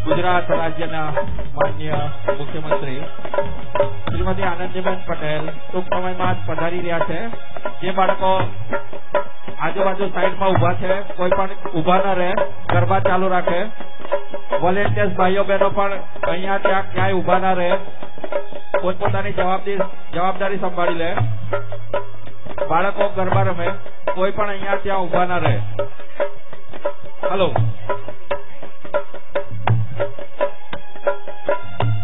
ગુજરાત રાજ્યના માન્ય મુખ્યમંત્રી શ્રીમતી આનંદીબેન પટેલ ટૂંક સમયમાં જ પધારી રહ્યા છે. જે બાળકો આજુબાજુ સાઈડમાં ઉભા છે કોઈ પણ ઉભા ન રહે, ગરબા ચાલુ રાખે. વોલેન્ટિયર્સ ભાઈઓ બહેનો પણ અહીંયા ત્યાં ક્યાંય ઉભા ના રહે, પોતપોતાની જવાબદારી સંભાળી લે. બાળકો ગરબા રમે, કોઈ પણ અહીંયા ત્યાં ઉભા ના રહે. હલો,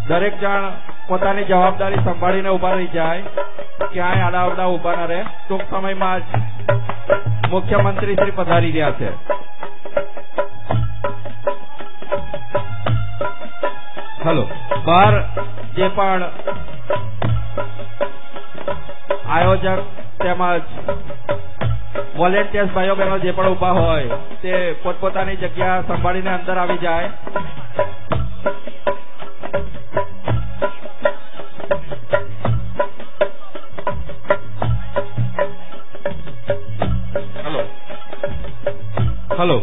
દરેક જણ પોતાની જવાબદારી સંભાળીને ઉભા રહી જાય, ક્યાંય આડાઅવડા ઉભા ના રહે. ટૂંક સમયમાં જ મુખ્યમંત્રી શ્રી પધારી રહ્યા છે. હલો, બહાર જે પણ આયોજક તેમજ વોલેન્ટિયર્સ ભાઈઓ બહેનો જે પણ ઉભા હોય તે પોતપોતાની જગ્યા સંભાળીને અંદર આવી જાય. Hello, hello,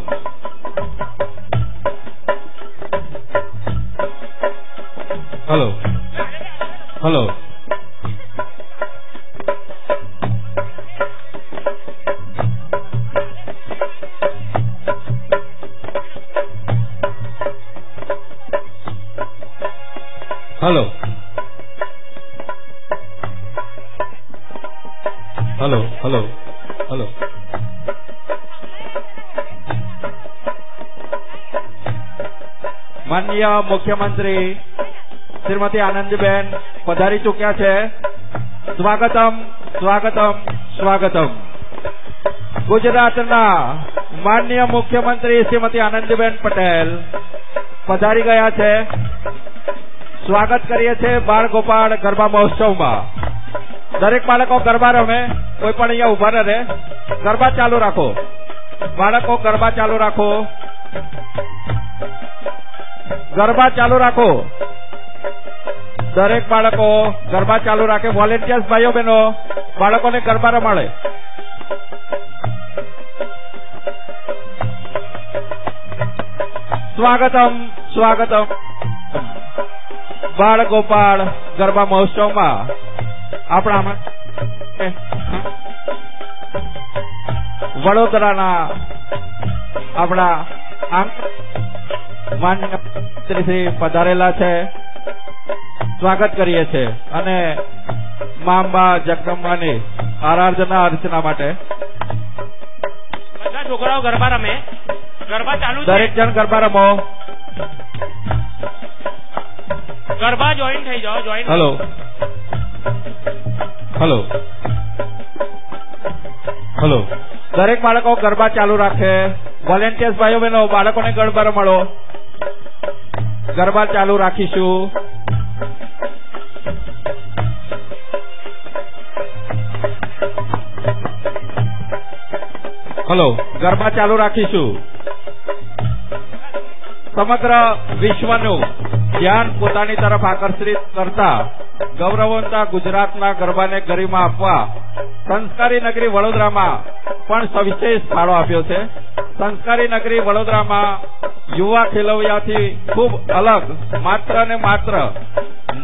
hello, hello, hello, hello, hello. માનનીય મુખ્યમંત્રી શ્રીમતી આનંદીબેન પધારી ચૂક્યા છે. સ્વાગતમ, સ્વાગતમ, સ્વાગતમ. ગુજરાતના માનનીય મુખ્યમંત્રી શ્રીમતી આનંદીબેન પટેલ પધારી ગયા છે. સ્વાગત કરીએ છીએ બાળ ગોપાળ ગરબા મહોત્સવમાં. દરેક બાળકો ગરબા રમે, કોઈ પણ અહીંયા ઉભા ન રહે. ગરબા ચાલુ રાખો બાળકો, ગરબા ચાલુ રાખો, ગરબા ચાલુ રાખો. દરેક બાળકો ગરબા ચાલુ રાખે. વોલેન્ટિયર્સ ભાઈઓ બહેનો બાળકોને ગરબા રમાડે. સ્વાગતમ, સ્વાગતમ. બાળ ગોપાળ ગરબા મહોત્સવમાં આપણા વડોદરાના આપણા માન્ય શ્રી પધારેલા છે. સ્વાગત કરીએ છીએ અને મા અંબા જગદંબાની આરાધના અર્ચના માટે બધા છોકરાઓ ગરબા રમે. ગરબા ચાલુ છે. દરેક જણ ગરબા રમો. ગરબા જોઈન થઈ જાઓ. જોઈન. Hello, hello, hello. દરેક બાળકો ગરબા ચાલુ રાખે. વોલેન્ટિયર્સ ભાઈઓ બહેનો બાળકોને ગરબા રમાડો. ગરબા ચાલુ રાખીશું. હલો, ગરબા ચાલુ રાખીશું. સમગ્ર વિશ્વનું ધ્યાન પોતાની તરફ આકર્ષિત કરતા ગૌરવવંતા ગુજરાતના ગરબાને ગરિમા આપવા સંસ્કારી નગરી વડોદરામાં પણ સવિશેષ ફાળો આપ્યો છે. સંસ્કારી નગરી વડોદરામાં યુવા ખેલૈયાથી ખૂબ અલગ માત્ર ને માત્ર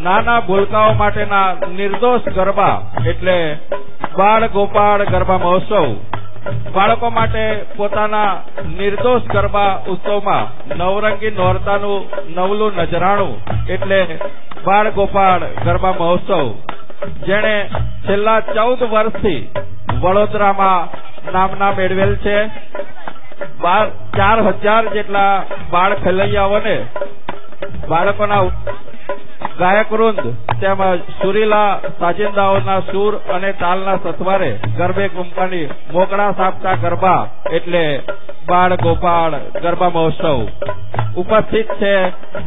નાના ભૂલકાઓ માટેના નિર્દોષ ગરબા એટલે બાળ ગોપાળ ગરબા મહોત્સવ. બાળકો માટે પોતાના નિર્દોષ ગરબા ઉત્સવમાં નવરંગી નોરતાનું નવલું નજરાણું એટલે બાળ ગોપાળ ગરબા મહોત્સવ, જેણે છેલ્લા 14 વર્ષથી વડોદરામાં નામના મેળવેલ છે. 4000 જેટલા બાળ ખેલૈયાઓને બાળકોના ગાયક વૃંદ તેમજ સુરીલા સાજિંદાઓના સૂર અને તાલના સથવારે ગરબે ઘૂમવાની મોકળા સાપતા ગરબા એટલે બાળ ગોપાળ ગરબા મહોત્સવ. ઉપસ્થિત છે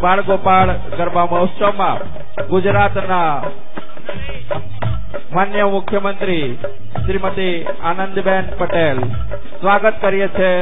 બાળ ગોપાળ ગરબા મહોત્સવમાં ગુજરાતના માન્ય મુખ્યમંત્રી શ્રીમતી આનંદીબેન પટેલ. સ્વાગત કરીએ છીએ.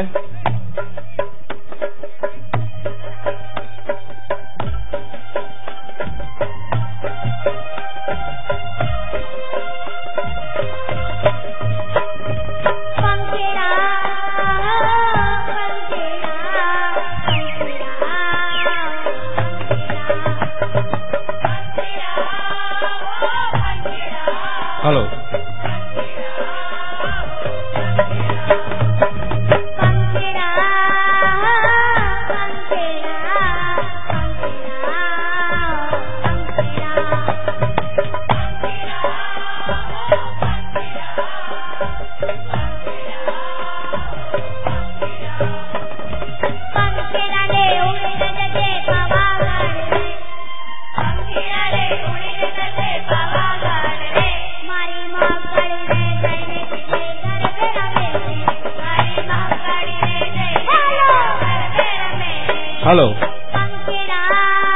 हेलो,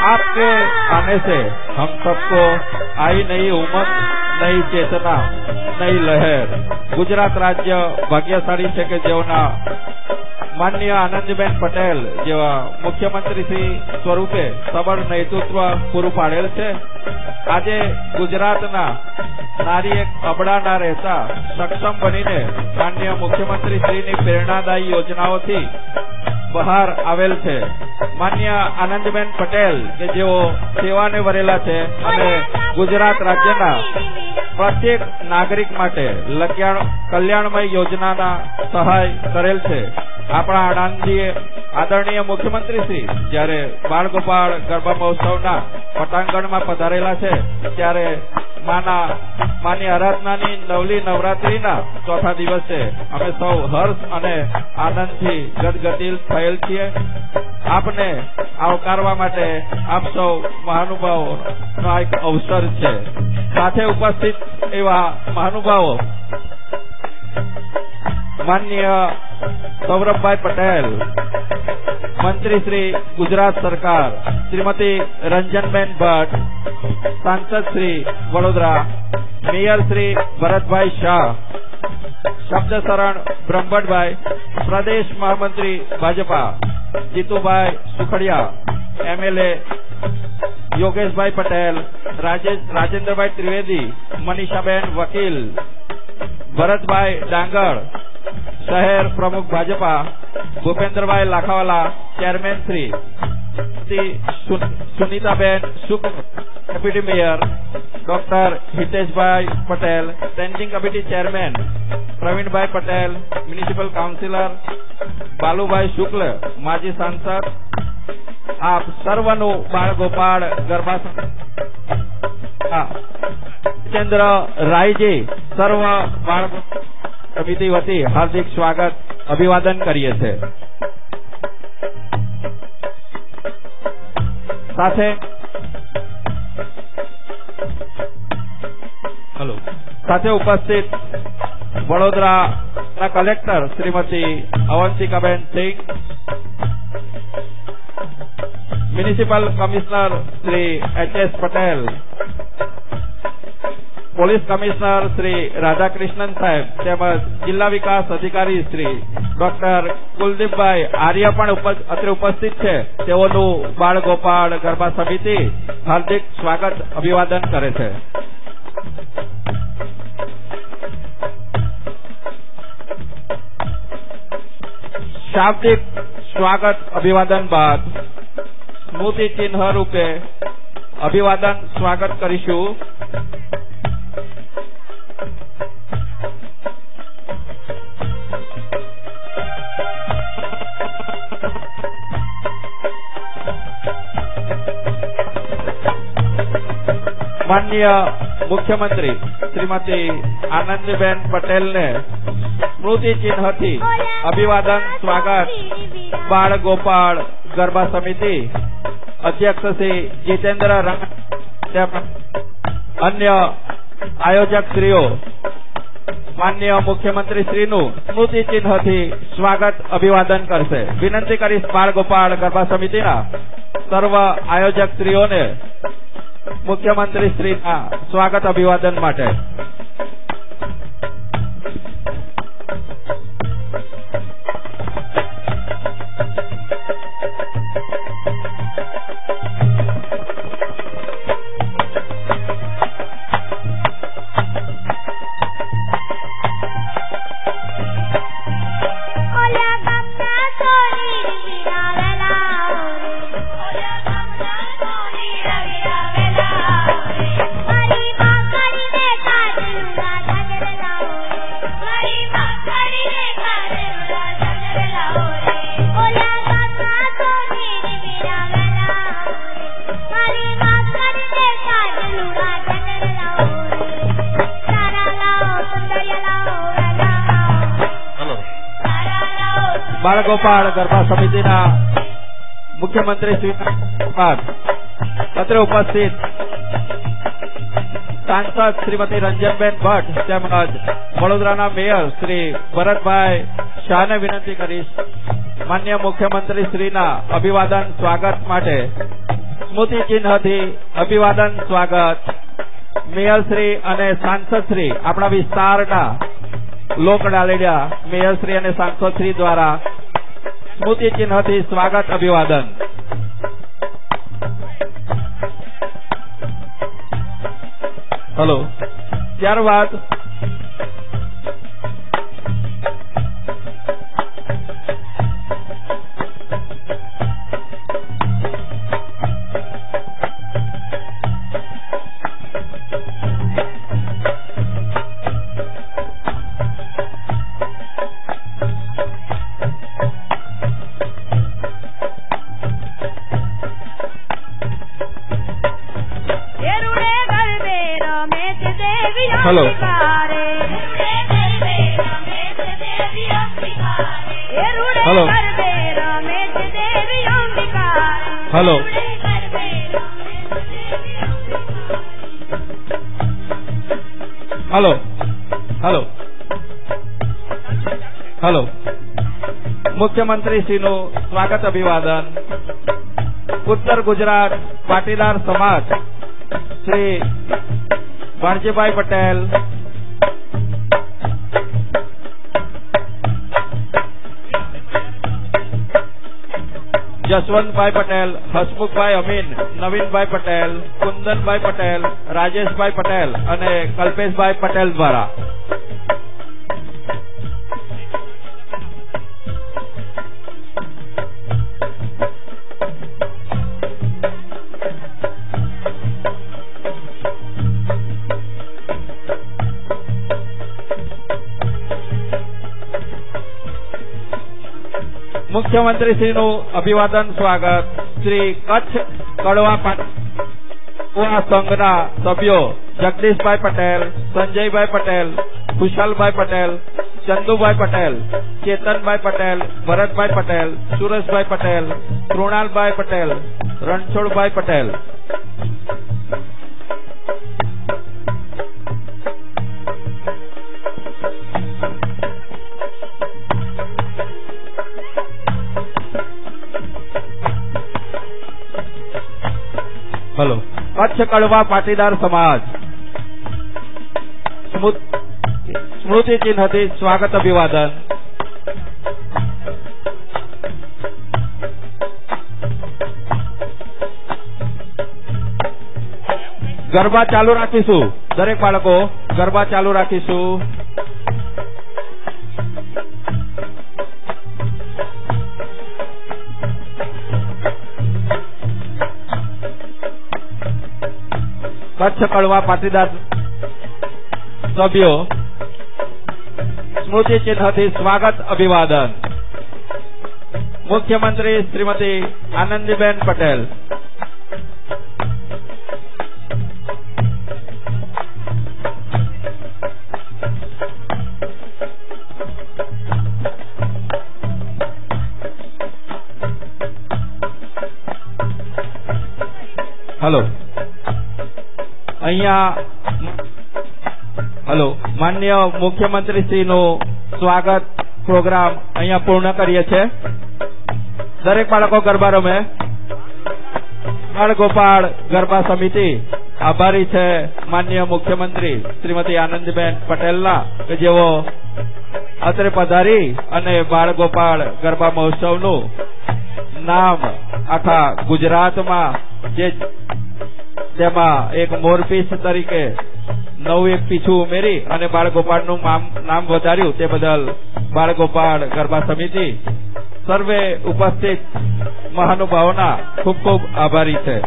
आपके आने से हम सबको आई नई उमंग, नई चेतना, नई लहर। गुजरात राज्य भाग्यशाળી છે કે જેઓના માનનીય આનંદીબેન પટેલ જેવા મુખ્યમંત્રી શ્રી સ્વરૂપે સબળ નેતૃત્વ પૂરું પાડેલ છે। આજે ગુજરાતના નારી એક અબડા ના રહેતા સક્ષમ બનીને માનનીય મુખ્યમંત્રી શ્રીની પ્રેરણાદાયી યોજનાઓથી બહાર આવેલ છે। માન્ય આનંદીબેન પટેલ કે જેઓ સેવાને વરેલા છે અને ગુજરાત રાજ્યના પ્રત્યેક નાગરિક માટે કલ્યાણમય યોજનાના સહાય કરેલ છે। આપણા આદરણીય મુખ્યમંત્રી શ્રી જ્યારે બાળગોપાળ ગરબા મહોત્સવના પટાંગણમાં પધારેલા છે ત્યારે માની આરાધનાની નવલી નવરાત્રીના ચોથા દિવસે અમે સૌ હર્ષ અને આનંદથી ગદગદિલ થયેલ છીએ। આપને આવકારવા માટે આપ સૌ મહાનુભાવોનો એક અવસર છે। સાથે ઉપસ્થિત એવા મહાનુભાવો માનનીય સૌરભભાઈ પટેલ, મંત્રી શ્રી ગુજરાત સરકાર શ્રીમતી રંજનબેન ભટ્ટ, सांसद श्री वडोदरा, मेयर श्री भरतभाई शाह, शब्द शरण ब्रह्मभट्टभाई, प्रदेश महामंत्री भाजपा जीतूभाई सुखड़िया, एमएलए योगेशभाई पटेल, राजेंद्रभाई त्रिवेदी, मनीषाबेन वकील, भरतभाई डांगर, शहर प्रमुख Bhajpa Bhupendrabhai Lakhawala, chairman Shri Sunitaben Sukh, deputy mayor doctor Hiteshbhai Patel, standing committee chairman Pravinbhai Patel, municipal councillor Balubhai Shukla, माजी सांसद, आप सर्वनु बाळगोपाळ गरबा चंद्र रायजी सर्व बाळ समिति वती हार्दिक स्वागत अभिवादन करिए छे। સાથે ઉપસ્થિત વડોદરાના collector Shrimati Avantikaben Singh, municipal commissioner Shri HS. Patel, police commissioner Shri Radhakrishnan સાહેબ તેમજ જિલ્લા વિકાસ અધિકારી શ્રી ડોક્ટર કુલદીપભાઈ આર્ય પણ અત્રે ઉપસ્થિત છે। તેઓનું બાળગોપાળ ગરબા સમિતિ હાર્દિક સ્વાગત અભિવાદન કરે છે। શાબ્દિક સ્વાગત અભિવાદન બાદ સ્મૃતિ ચિહ્ન રૂપે અભિવાદન સ્વાગત કરીશું। माननीय मुख्यमंत्री श्रीमती आनंदीबेन पटेल ने स्मृति चिन्ह थी अभिवादन स्वागत बाळ गोपाळ गरबा समिति अध्यक्ष श्री जितेन्द्र रंग, अन्य आयोजक श्रीओ माननीय मुख्यमंत्री श्रीनु स्मृति चिन्ह थी स्वागत अभिवादन करशे। विनंती करीश बाळ गोपाळ गरबा समितिना सर्व आयोजक श्रीओने मुख्यमंत्री श्री स्वागत अभिवादन माटे। બાળગોપાળ ગરબા સમિતિના મુખ્યમંત્રી શ્રી અત્રે ઉપસ્થિત सांसद श्रीमती रंजनबेन भट्ट તેમજ વડોદરાના મેયર શ્રી ભરતભાઈ શાહને વિનંતી કરીશ માન્ય મુખ્યમંત્રી શ્રીના અભિવાદન સ્વાગત માટે સ્મૃતિ ચિહ્નથી અભિવાદન સ્વાગત મેયર શ્રી અને સાંસદ શ્રી આપણા વિસ્તારના લોકડાલડિયા મેયર શ્રી અને સાંસદ શ્રી દ્વારા સ્મૃતિ ચિહ્નથી સ્વાગત અભિવાદન. हेलो ત્યારબાદ hello hello hello hello hello hello मुख्यमंत्री श्रीનું સ્વાગત અભિવાદન ઉત્તર ગુજરાત પાટીદાર સમાજ શ્રી વાણજીભાઈ પટેલ જસવંતભાઈ પટેલ હસમુખભાઈ અમીન નવીનભાઈ પટેલ કુંદનભાઈ પટેલ રાજેશભાઈ પટેલ અને કલ્પેશભાઈ પટેલ દ્વારા મુખ્યમંત્રી શ્રીનું અભિવાદન સ્વાગત શ્રી કચ્છ કડવા સંઘના સભ્યો જગદીશભાઈ પટેલ સંજયભાઈ પટેલ ખુશાલભાઈ પટેલ ચંદુભાઈ પટેલ ચેતનભાઈ પટેલ ભરતભાઈ પટેલ સુરેશભાઈ પટેલ કૃણાલભાઈ પટેલ રણછોડભાઈ પટેલ हेलो कच्छ कड़वा पाटीदार समाज स्मृति चिन्हથી स्वागत अभिवादन. ગરબા ચાલુ રાખીશું દરેક બાળકો ગરબા ચાલુ રાખીશું. કચ્છ કડવા પાટીદાર સભ્યો સ્મૃતિ ચિહ્નથી સ્વાગત અભિવાદન. મુખ્યમંત્રી શ્રીમતી આનંદીબેન પટેલ हेलो અહીંયા हेलो માન્ય મુખ્યમંત્રી શ્રીનું સ્વાગત પ્રોગ્રામ અહીંયા પૂર્ણ કરીએ છીએ. દરેક બાળકો ગરબા રમે. બાળગોપાળ ગરબા સમિતિ આભારી છે માન્ય મુખ્યમંત્રી શ્રીમતી આનંદીબેન પટેલના કે જેઓ અત્રે પધારી અને બાળગોપાળ ગરબા મહોત્સવનું નામ આખા ગુજરાતમાં જે તેમાં એક મોરપીસ તરીકે નવું એક પીછું ઉમેરી અને બાળગોપાળનું નામ વધાર્યું તે બદલ બાળગોપાળ ગરબા સમિતિ સર્વે ઉપસ્થિત મહાનુભાવોના ખૂબ ખૂબ આભારી છે.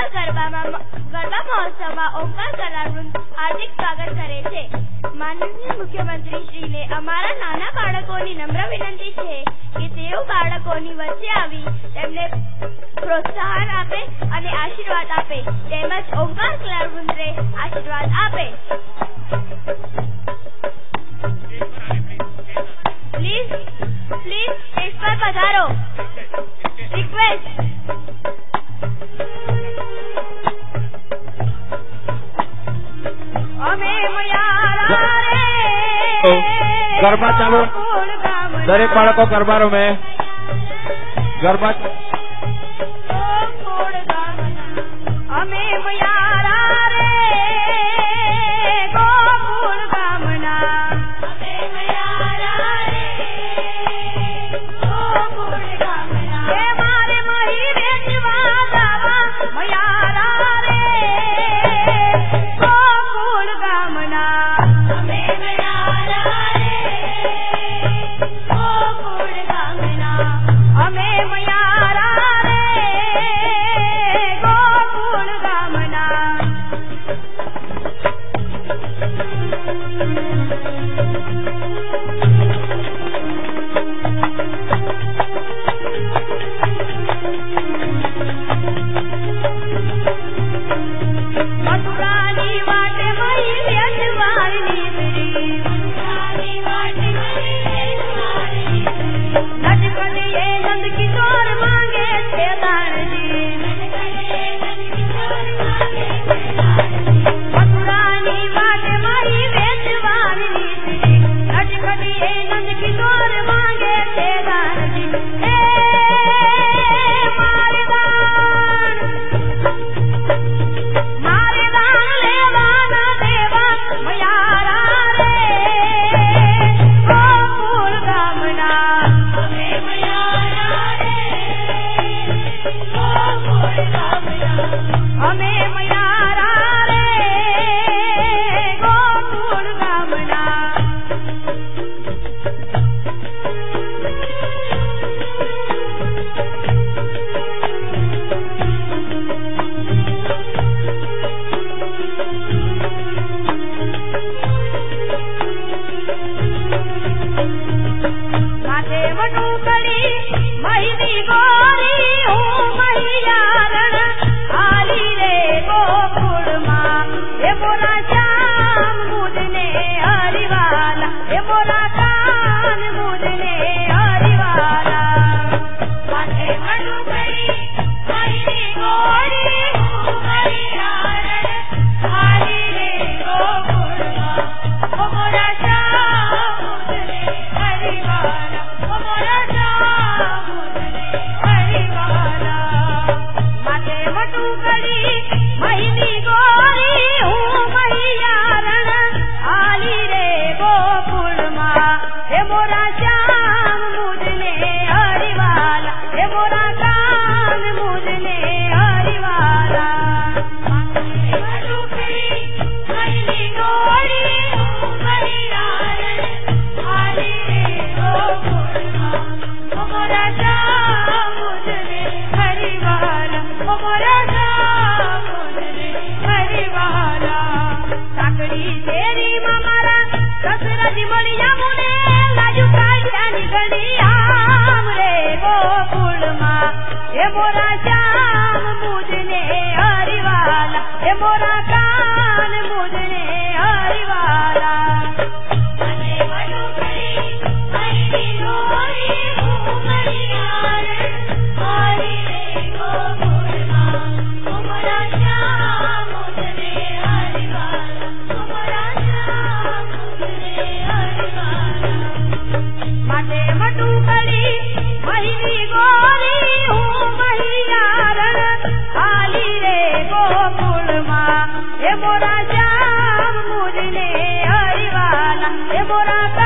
ઓમકાર ગરબા મહોત્સવમાં ઓમકાર કલાવૃંદ હાર્દિક સ્વાગત કરે છે. માનનીય મુખ્યમંત્રી શ્રીને અમારા નાના બાળકોની નમ્ર વિનંતી છે કે તેઓ બાળકોની વચ્ચે આવી તેમને પ્રોત્સાહન આપે અને આશીર્વાદ આપે તેમજ ઓમકાર કલાવૃંદને આશીર્વાદ આપે. પ્લીઝ સ્ટેજ પર પધારો. રિક્વેસ્ટ. ગરબા ચાલુ. દરેક બાળકો ગરબા રમે. ગરબા मोरा श्याम मुझने हरिवाला, मोरा